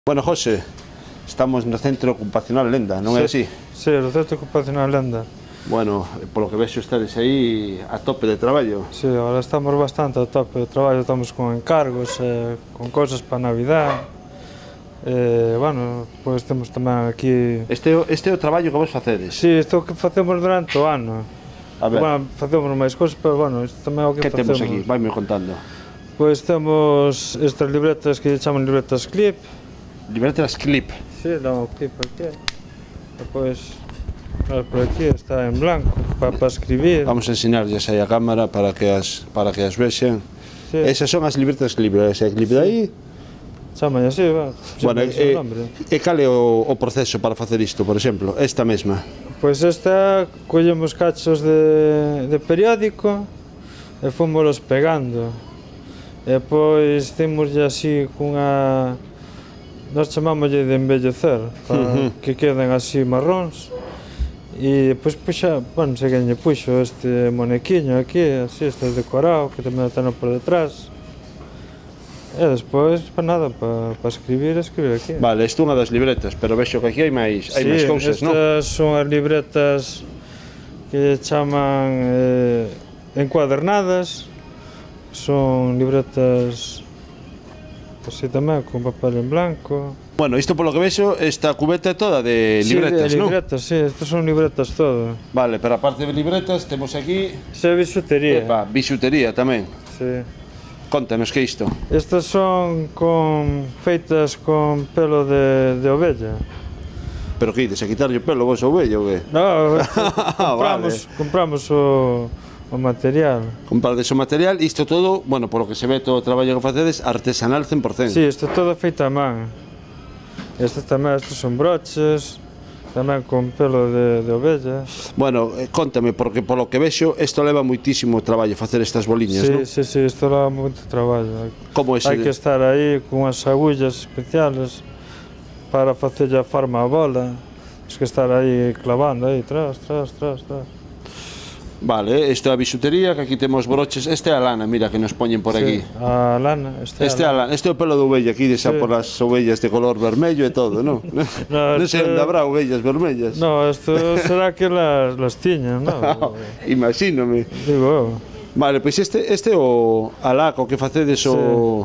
Bueno, José, estamos no Centro Ocupacional Lenda, non é así? Sí, no Centro Ocupacional Lenda. Bueno, polo que vexo estades aí a tope de traballo. Sí, ahora estamos bastante a tope de traballo, estamos con encargos, con cosas para Navidad. Bueno, pois temos tamén aquí... Este é o traballo que vos facedes? Sí, isto é o que facemos durante o ano. A ver, Bueno, facemos máis cousas, pero bueno, isto tamén é o que que facemos. temos aquí? Vai-me contando. Pois temos estas libretas que chaman libretas clip. Libretas clip. Sí, dá un clip aquí. Depois, por aquí está en blanco, para escribir. Vamos a ensinarlles aí a cámara para que as vexen. Sí. Esas son as libretas clip, ese clip de aí. Chaman así, va. Bueno, e cal é o proceso para facer isto, por exemplo? Esta mesma. Pois esta, collemos cachos de periódico e fomos pegando. E pois temoslle así cunha... Nós chamámoslle de embellecer, para que queden así marróns. E depois puxa, bueno, se quen lle puxo este monequiño aquí, así, este decorado, que tamén o ten por detrás. E despois, para nada, para escribir aquí. Vale, isto é unha das libretas, pero vexo que aquí hai máis cousas, non? Estas son as libretas que chaman encuadernadas. Son libretas así tamén, con papel en blanco. Bueno, isto polo que vexo, esta cubeta é toda de libretas, non? Sí, de libretas, sí, estas son libretas todo. Vale, pero aparte de libretas, temos aquí... Isto é bisutería. Epa, bisutería tamén. Sí. Contanos que é isto. Estas son feitas con pelo de ovella. Pero que ides, a quitarlle o pelo vos ao vello, ou que? No, Vale. compramos o material. Comprades o material, isto todo, bueno, polo que se ve todo o traballo que facedes, artesanal 100%. Sí, isto é todo feito a man. Estes son broches, tamén con pelo de ovella. Bueno, contame, porque polo que vexo, isto leva moitísimo traballo facer estas boliñas, non? Sí, isto leva moito traballo. Como ese? Hai que estar aí con as agullas especiales para facer a forma a bola. Tens que estar aí clavando aí, tras. Vale, isto é a bisutería, que aquí temos broches. Este é a lana, mira, que nos poñen por aquí. A lana, Este é a lana, este é o pelo de ovella, aquí deixa por as ovellas de color vermello e todo, non? Non sei onde habrá ovellas vermellas. No, isto será que las tiñan, non? Imagínome. Digo, Vale, pois este é o alaco que facedes o...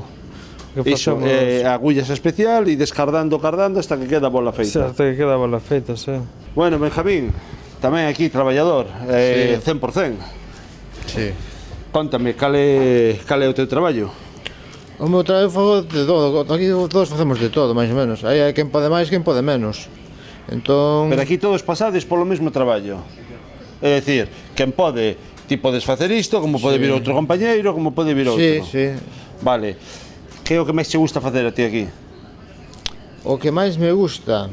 que Iso, facemos... agullas especial e descardando hasta que queda a bola Sí, feita. hasta que queda a bola feita, sí. Bueno, Benjamín, tamén aquí traballador, 100%. Sí. Contame, cal é o teu traballo? O meu traballo fago de todo, aquí todos facemos de todo, máis ou menos. Aí hai quen pode máis, quen pode menos. Entón... Pero aquí todos pasades polo mesmo traballo. É dicir, quen pode, ti podes facer isto, como pode vir outro compañeiro, como pode vir outro. Sí. Vale. Que é o que máis te gusta facer a ti aquí? O que máis me gusta...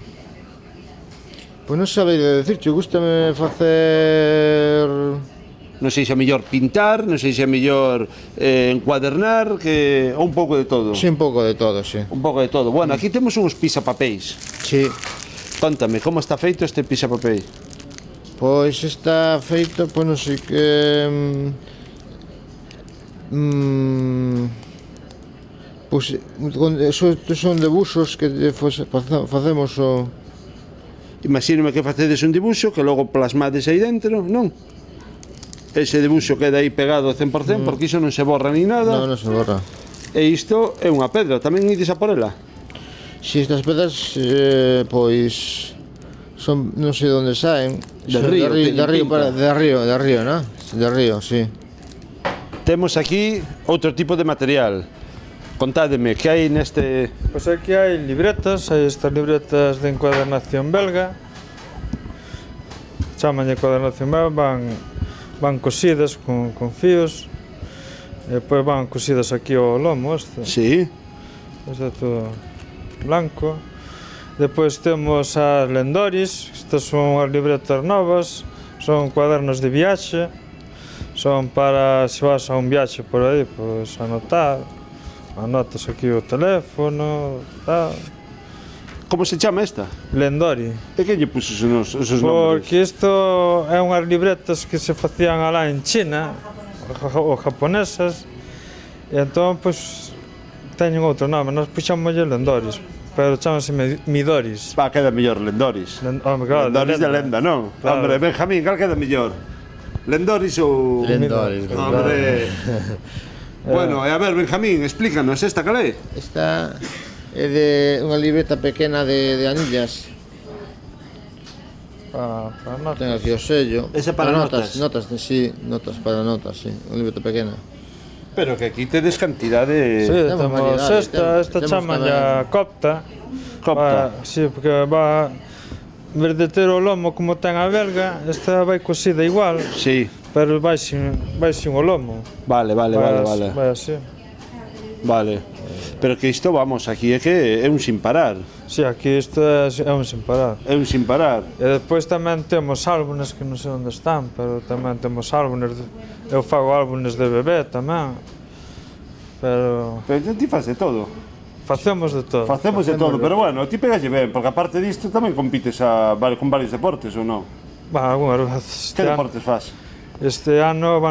Pois non sabería dicirche, gústame facer... Non sei se é mellor pintar, non sei se é mellor encuadernar, ou un pouco de todo. Sí, un pouco de todo, sí. Un pouco de todo. Bueno, aquí temos uns pisapapéis. Sí. Contame, como está feito este pisapapéis? Pois está feito, pois non sei que... Pois son debuxos que facemos o... Imagínome que facedes un dibuixo que logo plasmades aí dentro, non? Ese dibuixo queda aí pegado 100%, porque iso non se borra ni nada. Non se borra. E isto é unha pedra, tamén ides a por ela? Si estas pedras, pois, son, non sei onde saen. De río, de río, non? De río, sí. Temos aquí outro tipo de material. Contádeme, que hai neste... Pois aquí hai libretas, hai estas libretas de encuadernación belga. Chaman de encuadernación belga, van cosidas con fíos. E depois van cosidas aquí ao lomo, este. Sí. Este é todo blanco. Depois temos as lendoris, estas son as libretas novas, son cuadernos de viaxe. Son para, se vas a un viaxe por aí, pois anotar. Anotas aquí o teléfono, tal. Como se chama esta? Lendori. E que lle puxo esos nombres? Porque isto é unhas libretas que se facían alá en China, ou japonesas, e entón, pois, teñen outro nome, nós puxámoslle lendoris, pero chámase Midoris. Va, queda mellor Lendoris. Home, claro, Lendoris de lenda, non? Claro. Hombre, Benjamín, cal queda mellor? Lendoris ou... Lendoris. Hombre... Bueno, e a ver, Benjamín, explícanos, esta cal é? Esta é de unha libreta pequena de anillas. Para notas. Ten aquí o sello. Ese para notas. Notas, sí, notas para notas, sí. Unha libreta pequena. Pero que aquí tedes cantidade... Sí, Temos temos variedades, esta temos chama tamén. ya copta. Copta. Sí, porque va... En vez de ter o lomo como ten a belga, esta vai cosida igual, Sí, pero vai sin o lomo. vale. Vai así. Vale. Pero que isto, vamos, aquí é que é un sin parar. Sí, aquí isto é un sin parar. É un sin parar. E despois tamén temos álbumes que non sei onde están, pero tamén temos álbumes, eu fago álbumes de bebé tamén, pero Pero ti faz de todo. facemos de todo. Facemos de todo, pero bueno, ti pegalle ben, porque aparte disto tamén compites con varios deportes, ou non? Bah, algunhas veces. Que deportes faz? Este ano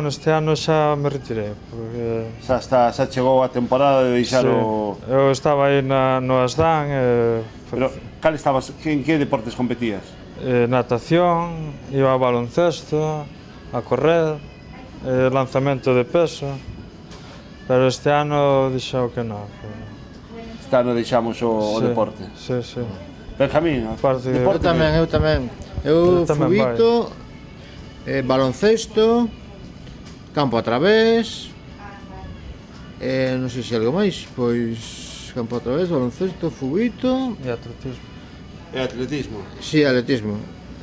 xa me retirei, porque Xa chegou a temporada de deixar sí, o... eu estaba aí no Asdan, Pero, cal estabas, en que deportes competías? natación, iba a baloncesto, a correr, lanzamento de peso, pero este ano dixo que non. Este ano deixamos o Sí, deporte. Sí, sí. Benjamín, Aparte de- deporte Eu tamén. Eu tamén fubito, baloncesto, campo a través, non sei se algo máis, pois campo a través, baloncesto, fubito, E atletismo. e atletismo. si, atletismo,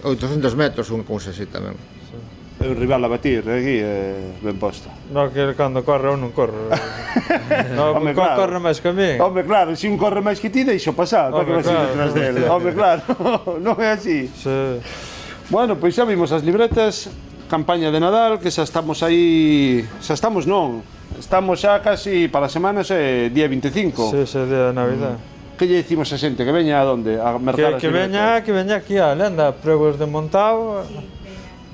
800 metros, unha cousa así tamén. É un rival a batir, aquí é ben posto. No, que cando corre eu non corro. No, Home, claro. corre máis que a mí. Home, claro, se un corre máis que ti, deixo pasar, para que Home, vas ir claro. detrás dele. Home, claro, non é así. Sí. Bueno, pois xa vimos as libretas, campaña de Nadal, que xa estamos aí... Xa estamos non, estamos xa casi para as semanas, día 25. Sí, ese día de Navidad. Que lle dicimos a xente? Que veña a donde? A mercar as Que libretas? veña aquí a lenda, pregos de Montao,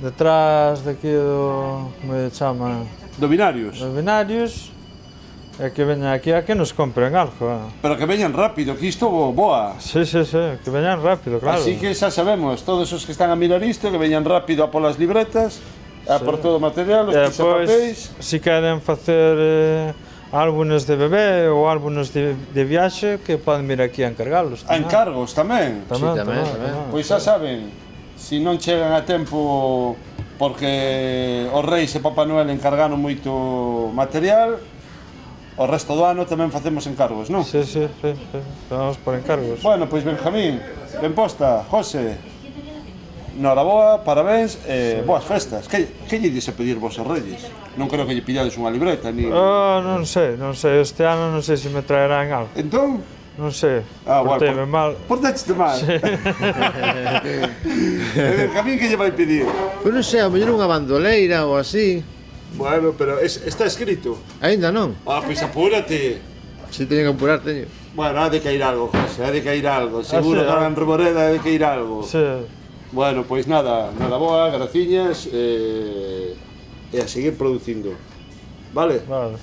detrás daqui do, como se chama, Do binarios. dos binarios, e que veña aquí a que nos compren algo. Pero que veñan rápido, que isto boa. Sí, sí, sí, que veñan rápido, claro. Así que xa sabemos, todos os que están a mirar isto, que veñan rápido a polas libretas, a por todo o material, os E papéis. se queren facer álbumes de bebé ou álbumes de viaxe, que poden vir aquí a encargalos. A encargos tamén. Sí, tamén. Pois xa saben, se non chegan a tempo porque os reis e Papá Noel encargaron moito material, o resto do ano tamén facemos encargos, non? Sí, sí, sí, sí. Vamos por encargos. Bueno, pois Benjamín, ben posta, José, noraboa, parabéns e boas festas. Que lle dise pedir vos aos reis? Non creo que lle pillades unha libreta, ni... Non sei, este ano non sei se me traerán algo. Entón, Non sei, bueno, porteime mal. portaste mal. Sí. Benjamín, que lle vai pedir? Pois non sei, a mellor unha bandoleira ou así. Bueno, pero está escrito. Aínda non. Pois apúrate. Se teño que apurar, teño. Bueno, ha de caer algo, José, ha de caer algo. Seguro sí, que en Reboreda ha de caer algo. Sí. Bueno, pois nada boa, graciñas e a seguir producindo. Vale? Vale.